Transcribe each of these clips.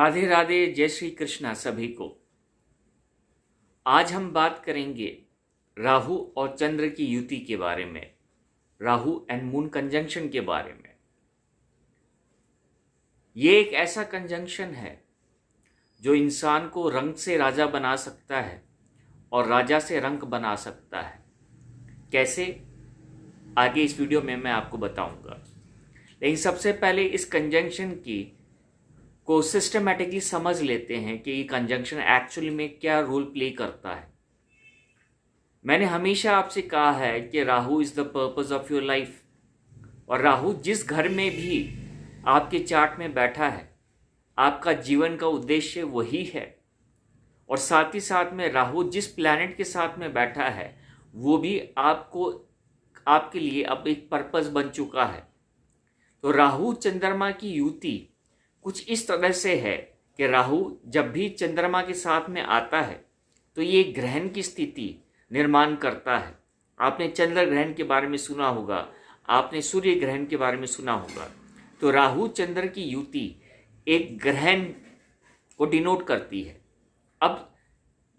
राधे राधे, जय श्री कृष्णा सभी को। आज हम बात करेंगे राहु और चंद्र की युति के बारे में, राहु एंड मून कंजंक्शन के बारे में। ये एक ऐसा कंजंक्शन है जो इंसान को रंग से राजा बना सकता है और राजा से रंक बना सकता है। कैसे, आगे इस वीडियो में मैं आपको बताऊंगा। लेकिन सबसे पहले इस कंजंक्शन को सिस्टमैटिकली समझ लेते हैं कि ये कंजंक्शन एक्चुअली में क्या रोल प्ले करता है। मैंने हमेशा आपसे कहा है कि Rahu is the purpose of your life, और राहु जिस घर में भी आपके चार्ट में बैठा है, आपका जीवन का उद्देश्य वही है। और साथ ही साथ में राहु जिस प्लैनेट के साथ में बैठा है वो भी आपके लिए अब एक पर्पस बन चुका है। तो राहु चंद्रमा की युति कुछ इस तरह से है कि राहु जब भी चंद्रमा के साथ में आता है तो ये ग्रहण की स्थिति निर्माण करता है। आपने चंद्र ग्रहण के बारे में सुना होगा, आपने सूर्य ग्रहण के बारे में सुना होगा। तो राहु चंद्र की युति एक ग्रहण को डिनोट करती है। अब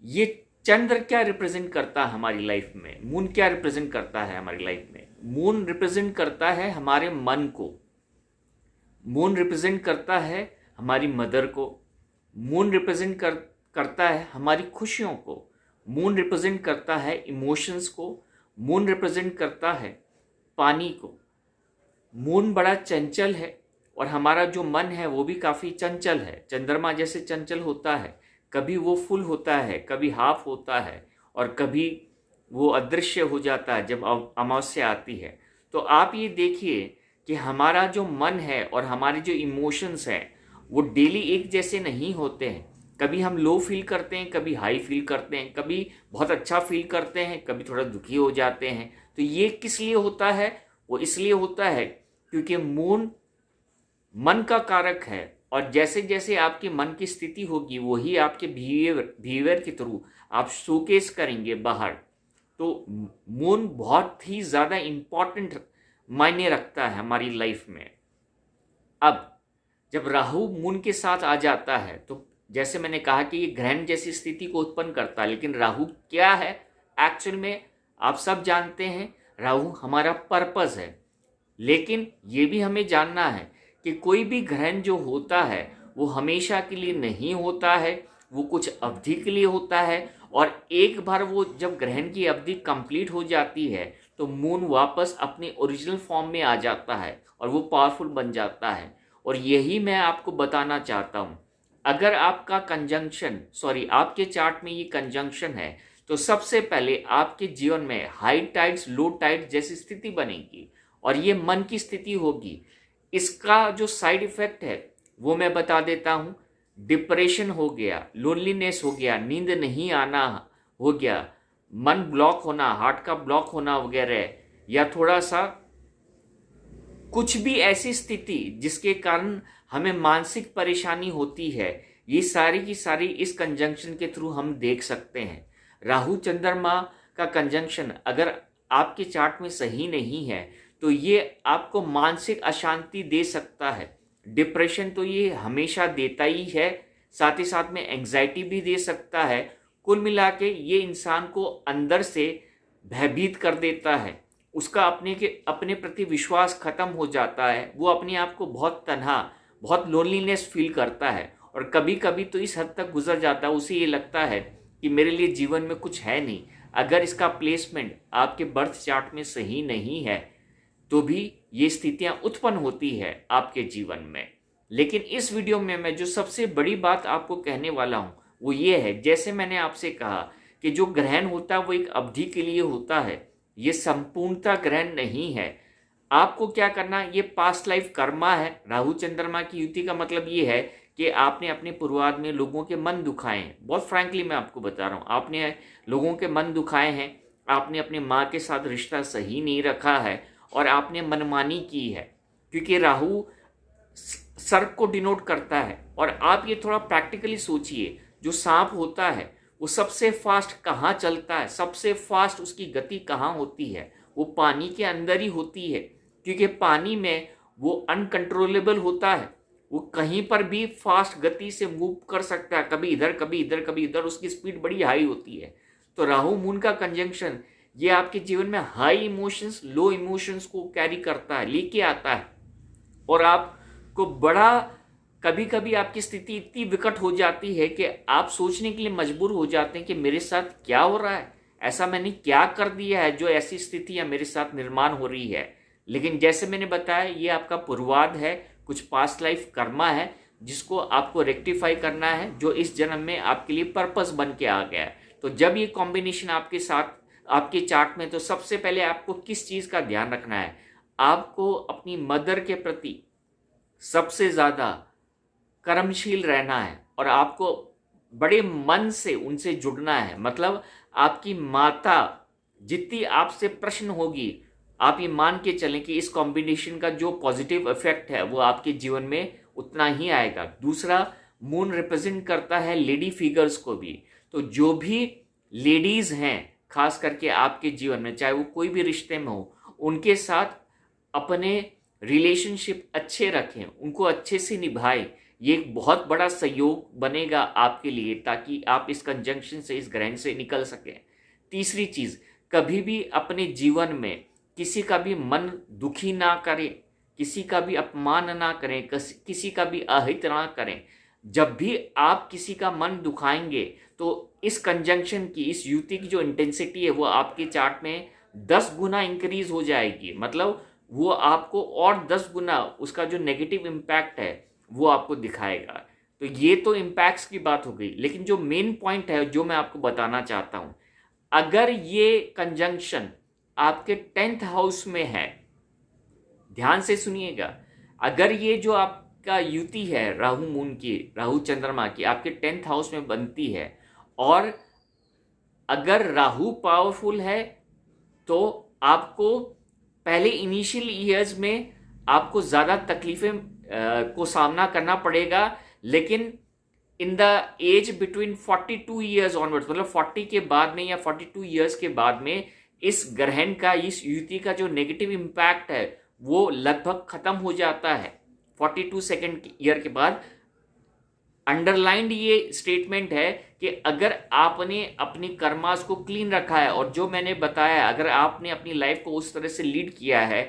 ये चंद्र क्या रिप्रेजेंट करता है हमारी लाइफ में, मून क्या रिप्रेजेंट करता है हमारी लाइफ में? मून रिप्रेजेंट करता है हमारे मन को, मून रिप्रेजेंट करता है हमारी मदर को, मून रिप्रेजेंट करता है हमारी खुशियों को, मून रिप्रेजेंट करता है इमोशंस को, मून रिप्रेजेंट करता है पानी को। मून बड़ा चंचल है और हमारा जो मन है वो भी काफ़ी चंचल है, चंद्रमा जैसे चंचल होता है। कभी वो फुल होता है, कभी हाफ होता है, और कभी वो अदृश्य हो जाता है जब अमावस्या आती है। तो आप ये देखिए कि हमारा जो मन है और हमारे जो इमोशंस हैं वो डेली एक जैसे नहीं होते हैं। कभी हम लो फील करते हैं, कभी हाई फील करते हैं, कभी बहुत अच्छा फील करते हैं, कभी थोड़ा दुखी हो जाते हैं। तो ये किस लिए होता है? वो इसलिए होता है क्योंकि मून मन का कारक है, और जैसे जैसे आपके मन की स्थिति होगी वही आपके बिहेवियर के थ्रू आप शोकेस करेंगे बाहर। तो मून बहुत ही ज़्यादा इम्पॉर्टेंट मायने रखता है हमारी लाइफ में। अब जब राहु मून के साथ आ जाता है तो जैसे मैंने कहा कि ये ग्रहण जैसी स्थिति को उत्पन्न करता है। लेकिन राहु क्या है एक्चुअल में? आप सब जानते हैं, राहु हमारा पर्पस है। लेकिन ये भी हमें जानना है कि कोई भी ग्रहण जो होता है वो हमेशा के लिए नहीं होता है, वो कुछ अवधि के लिए होता है। और एक बार वो जब ग्रहण की अवधि कंप्लीट हो जाती है तो मून वापस अपने ओरिजिनल फॉर्म में आ जाता है और वो पावरफुल बन जाता है। और यही मैं आपको बताना चाहता हूँ। अगर आपका आपके चार्ट में ये कंजंक्शन है तो सबसे पहले आपके जीवन में हाई टाइड्स, लो टाइड्स जैसी स्थिति बनेगी, और ये मन की स्थिति होगी। इसका जो साइड इफेक्ट है वो मैं बता देता हूँ। डिप्रेशन हो गया, लोनलीनेस हो गया, नींद नहीं आना हो गया, मन ब्लॉक होना, हार्ट का ब्लॉक होना वगैरह, या थोड़ा सा कुछ भी ऐसी स्थिति जिसके कारण हमें मानसिक परेशानी होती है, ये सारी की सारी इस कंजंक्शन के थ्रू हम देख सकते हैं। राहु चंद्रमा का कंजंक्शन अगर आपके चार्ट में सही नहीं है तो ये आपको मानसिक अशांति दे सकता है। डिप्रेशन तो ये हमेशा देता ही है, साथ ही साथ में एंग्जाइटी भी दे सकता है। कुल मिला के ये इंसान को अंदर से भयभीत कर देता है, उसका अपने प्रति विश्वास खत्म हो जाता है, वो अपने आप को बहुत तन्हा, बहुत लोनलीनेस फील करता है, और कभी कभी तो इस हद तक गुजर जाता है, उसे ये लगता है कि मेरे लिए जीवन में कुछ है नहीं। अगर इसका प्लेसमेंट आपके बर्थ चार्ट में सही नहीं है तो भी ये स्थितियां उत्पन्न होती है आपके जीवन में। लेकिन इस वीडियो में मैं जो सबसे बड़ी बात आपको कहने वाला हूँ वो ये है, जैसे मैंने आपसे कहा कि जो ग्रहण होता है वो एक अवधि के लिए होता है, ये संपूर्णता ग्रहण नहीं है। आपको क्या करना, ये पास्ट लाइफ कर्मा है। राहु चंद्रमा की युति का मतलब ये है कि आपने अपने पूर्वाध में लोगों के मन दुखाए हैं। बहुत फ्रैंकली मैं आपको बता रहा हूँ, आपने लोगों के मन दुखाए हैं, आपने अपने माँ के साथ रिश्ता सही नहीं रखा है, और आपने मनमानी की है। क्योंकि राहु सर्प को डिनोट करता है। और आप ये थोड़ा प्रैक्टिकली सोचिए, जो सांप होता है वो सबसे फास्ट कहाँ चलता है, सबसे फास्ट उसकी गति कहाँ होती है? वो पानी के अंदर ही होती है, क्योंकि पानी में वो अनकंट्रोलेबल होता है। वो कहीं पर भी फास्ट गति से मूव कर सकता है, कभी इधर कभी इधर कभी इधर, उसकी स्पीड बड़ी हाई होती है। तो राहु मून का कंजंक्शन ये आपके जीवन में हाई इमोशंस, लो इमोशंस को कैरी करता है, लेके आता है, और आपको बड़ा, कभी कभी आपकी स्थिति इतनी विकट हो जाती है कि आप सोचने के लिए मजबूर हो जाते हैं कि मेरे साथ क्या हो रहा है, ऐसा मैंने क्या कर दिया है जो ऐसी स्थितियां मेरे साथ निर्माण हो रही है। लेकिन जैसे मैंने बताया, ये आपका पूर्वाध है, कुछ पास्ट लाइफ कर्मा है जिसको आपको रेक्टिफाई करना है, जो इस जन्म में आपके लिए पर्पस बन के आ गया है। तो जब ये कॉम्बिनेशन आपके साथ, आपके चार्ट में, तो सबसे पहले आपको किस चीज का ध्यान रखना है, आपको अपनी मदर के प्रति सबसे ज्यादा कर्मशील रहना है, और आपको बड़े मन से उनसे जुड़ना है। मतलब आपकी माता जितनी आपसे प्रश्न होगी, आप ये मान के चलें कि इस कॉम्बिनेशन का जो पॉजिटिव इफेक्ट है वो आपके जीवन में उतना ही आएगा। दूसरा, मून रिप्रेजेंट करता है लेडी फिगर्स को भी। तो जो भी लेडीज हैं, खास करके आपके जीवन में, चाहे वो कोई भी रिश्ते में हो, उनके साथ अपने रिलेशनशिप अच्छे रखें, उनको अच्छे से निभाएं। ये एक बहुत बड़ा सहयोग बनेगा आपके लिए, ताकि आप इस कंजंक्शन से, इस ग्रहण से निकल सकें। तीसरी चीज, कभी भी अपने जीवन में किसी का भी मन दुखी ना करें, किसी का भी अपमान ना करें, किसी का भी अहित ना करें। जब भी आप किसी का मन दुखाएंगे तो इस कंजंक्शन की, इस युति की जो इंटेंसिटी है वो आपके चार्ट में 10 गुना इंक्रीज हो जाएगी। मतलब वो आपको और 10 गुना उसका जो नेगेटिव इम्पैक्ट है वो आपको दिखाएगा। तो ये तो इम्पैक्ट्स की बात हो गई, लेकिन जो मेन पॉइंट है जो मैं आपको बताना चाहता हूं, अगर ये कंजंक्शन आपके 10th हाउस में है, ध्यान से सुनिएगा, अगर ये जो आपका युति है राहु मून की, राहु चंद्रमा की, आपके 10th हाउस में बनती है, और अगर राहु पावरफुल है, तो आपको पहले इनिशियल ईयर्स में आपको ज्यादा तकलीफें को सामना करना पड़ेगा, लेकिन in the age between 42 years onwards, मतलब 40 के बाद में या 42 ईयर्स के बाद में, इस ग्रहण का, इस युति का जो नेगेटिव इम्पैक्ट है वो लगभग खत्म हो जाता है 42 सेकेंड ईयर के बाद। अंडरलाइंड ये स्टेटमेंट है कि अगर आपने अपनी कर्मास को क्लीन रखा है, और जो मैंने बताया, अगर आपने अपनी लाइफ को उस तरह से लीड किया है,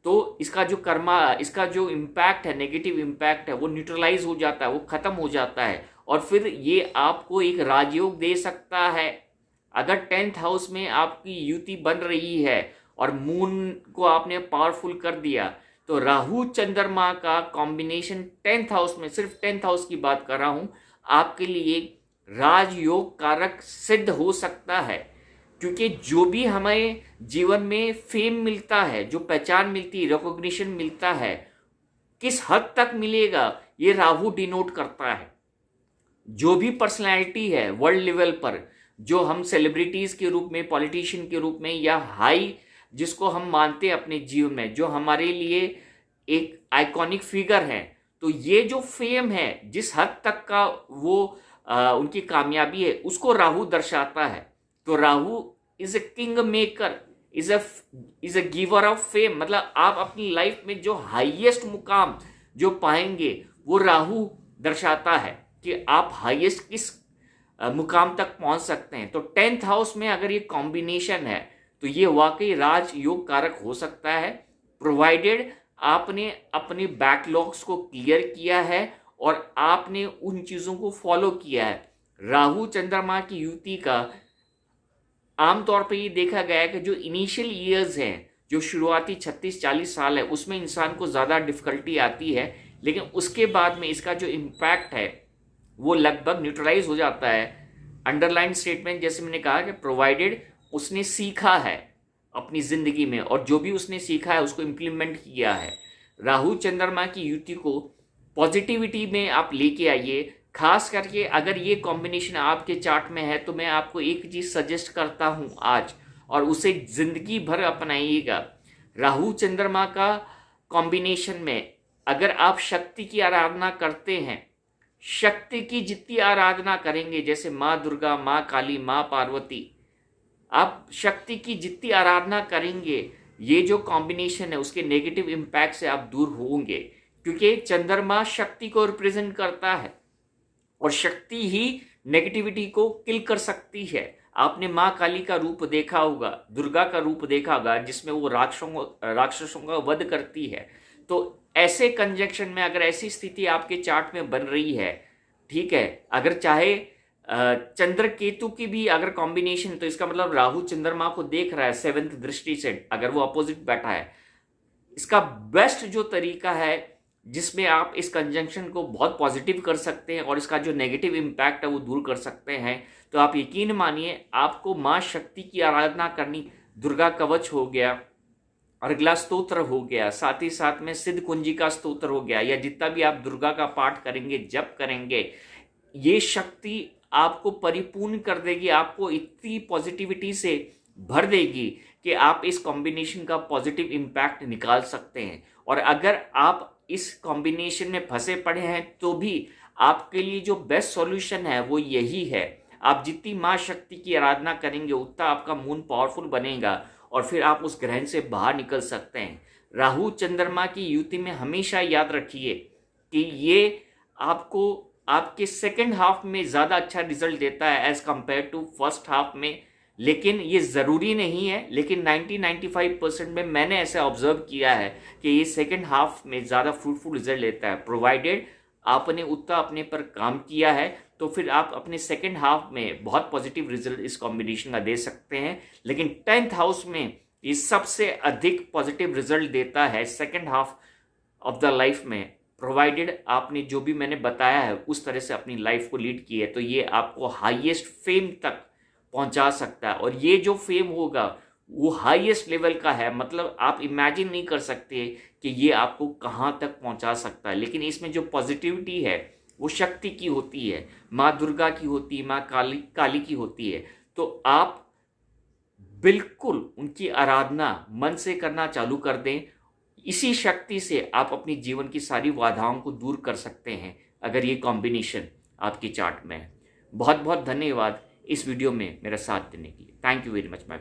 तो इसका जो कर्मा, इसका जो इम्पैक्ट है, नेगेटिव इम्पैक्ट है, वो न्यूट्रलाइज हो जाता है, वो खत्म हो जाता है, और फिर ये आपको एक राजयोग दे सकता है। अगर 10th हाउस में आपकी युति बन रही है और मून को आपने पावरफुल कर दिया, तो राहु चंद्रमा का कॉम्बिनेशन 10th हाउस में, सिर्फ 10th हाउस की बात कर रहा हूं, आपके लिए राजयोग कारक सिद्ध हो सकता है। क्योंकि जो भी हमें जीवन में फेम मिलता है, जो पहचान मिलती है, रिकॉग्निशन मिलता है, किस हद तक मिलेगा ये राहु डिनोट करता है। जो भी पर्सनैलिटी है वर्ल्ड लेवल पर, जो हम सेलिब्रिटीज के रूप में, पॉलिटिशियन के रूप में, या हाई जिसको हम मानते हैं अपने जीवन में, जो हमारे लिए एक आइकॉनिक फिगर है, तो ये जो फेम है, जिस हद तक का वो उनकी कामयाबी है, उसको राहु दर्शाता है। तो Rahu is a king maker, is a giver of fame. मतलब आप अपनी लाइफ में जो हाईएस्ट मुकाम जो पाएंगे वो राहु दर्शाता है कि आप हाईएस्ट किस मुकाम तक पहुंच सकते हैं। तो 10th हाउस में अगर ये कॉम्बिनेशन है तो ये वाकई राजयोग कारक हो सकता है, प्रोवाइडेड आपने अपने बैकलॉग्स को क्लियर किया है और आपने उन चीजों को फॉलो किया है। राहु चंद्रमा की युति का आमतौर पर ये देखा गया है कि जो इनिशियल ईयर्स हैं, जो शुरुआती 36-40 साल है, उसमें इंसान को ज़्यादा डिफिकल्टी आती है, लेकिन उसके बाद में इसका जो इम्पैक्ट है वो लगभग न्यूट्रलाइज हो जाता है। अंडरलाइन स्टेटमेंट जैसे मैंने कहा कि प्रोवाइडेड उसने सीखा है अपनी जिंदगी में, और जो भी उसने सीखा है उसको इम्प्लीमेंट किया है। राहु चंद्रमा की युति को पॉजिटिविटी में आप लेके आइए। खास करके अगर ये कॉम्बिनेशन आपके चार्ट में है तो मैं आपको एक चीज सजेस्ट करता हूं आज, और उसे जिंदगी भर अपनाइएगा। राहु चंद्रमा का कॉम्बिनेशन में अगर आप शक्ति की आराधना करते हैं, शक्ति की जितनी आराधना करेंगे, जैसे माँ दुर्गा, माँ काली, माँ पार्वती, आप शक्ति की जितनी आराधना करेंगे, ये जो कॉम्बिनेशन है उसके नेगेटिव इम्पैक्ट से आप दूर होंगे। क्योंकि चंद्रमा शक्ति को रिप्रेजेंट करता है और शक्ति ही नेगेटिविटी को किल कर सकती है। आपने माँ काली का रूप देखा होगा, दुर्गा का रूप देखा होगा, जिसमें वो राक्षसों का वध करती है। तो ऐसे कंजक्शन में अगर ऐसी स्थिति आपके चार्ट में बन रही है, ठीक है, अगर चाहे चंद्र केतु की भी अगर कॉम्बिनेशन, तो इसका मतलब राहु चंद्रमा को देख रहा है 7th दृष्टि से, अगर वो अपोजिट बैठा है, इसका बेस्ट जो तरीका है जिसमें आप इस कंजंक्शन को बहुत पॉजिटिव कर सकते हैं और इसका जो नेगेटिव इम्पैक्ट है वो दूर कर सकते हैं, तो आप यकीन मानिए आपको माँ शक्ति की आराधना करनी। दुर्गा कवच हो गया, अर्गला स्तोत्र हो गया, साथ ही साथ में सिद्ध कुंजिका स्तोत्र हो गया, या जितना भी आप दुर्गा का पाठ करेंगे, जप करेंगे, ये शक्ति आपको परिपूर्ण कर देगी, आपको इतनी पॉजिटिविटी से भर देगी कि आप इस कॉम्बिनेशन का पॉजिटिव इम्पैक्ट निकाल सकते हैं। और अगर आप इस कॉम्बिनेशन में फंसे पड़े हैं तो भी आपके लिए जो बेस्ट सॉल्यूशन है वो यही है, आप जितनी माँ शक्ति की आराधना करेंगे उतना आपका मून पावरफुल बनेगा और फिर आप उस ग्रहण से बाहर निकल सकते हैं। राहु चंद्रमा की युति में हमेशा याद रखिए कि ये आपको आपके सेकेंड हाफ में ज़्यादा अच्छा रिजल्ट देता है as compare to first half में, लेकिन ये ज़रूरी नहीं है। लेकिन 90-95% में मैंने ऐसे ऑब्जर्व किया है कि ये सेकेंड हाफ में ज़्यादा फ्रूटफुल रिजल्ट लेता है, प्रोवाइडेड आपने उतना अपने पर काम किया है, तो फिर आप अपने सेकेंड हाफ में बहुत पॉजिटिव रिजल्ट इस कॉम्बिनेशन का दे सकते हैं। लेकिन 10th हाउस में ये सबसे अधिक पॉजिटिव रिजल्ट देता है second half of the life में, प्रोवाइडेड आपने जो भी मैंने बताया है उस तरह से अपनी लाइफ को लीड की है, तो ये आपको हाईएस्ट फेम तक पहुंचा सकता है। और ये जो फेम होगा वो हाईएस्ट लेवल का है, मतलब आप इमेजिन नहीं कर सकते कि ये आपको कहाँ तक पहुंचा सकता है। लेकिन इसमें जो पॉजिटिविटी है वो शक्ति की होती है, माँ दुर्गा की होती है, माँ काली की होती है। तो आप बिल्कुल उनकी आराधना मन से करना चालू कर दें, इसी शक्ति से आप अपनी जीवन की सारी बाधाओं को दूर कर सकते हैं अगर ये कॉम्बिनेशन आपके चार्ट में है। बहुत बहुत धन्यवाद इस वीडियो में मेरा साथ देने के लिए। Thank you very much my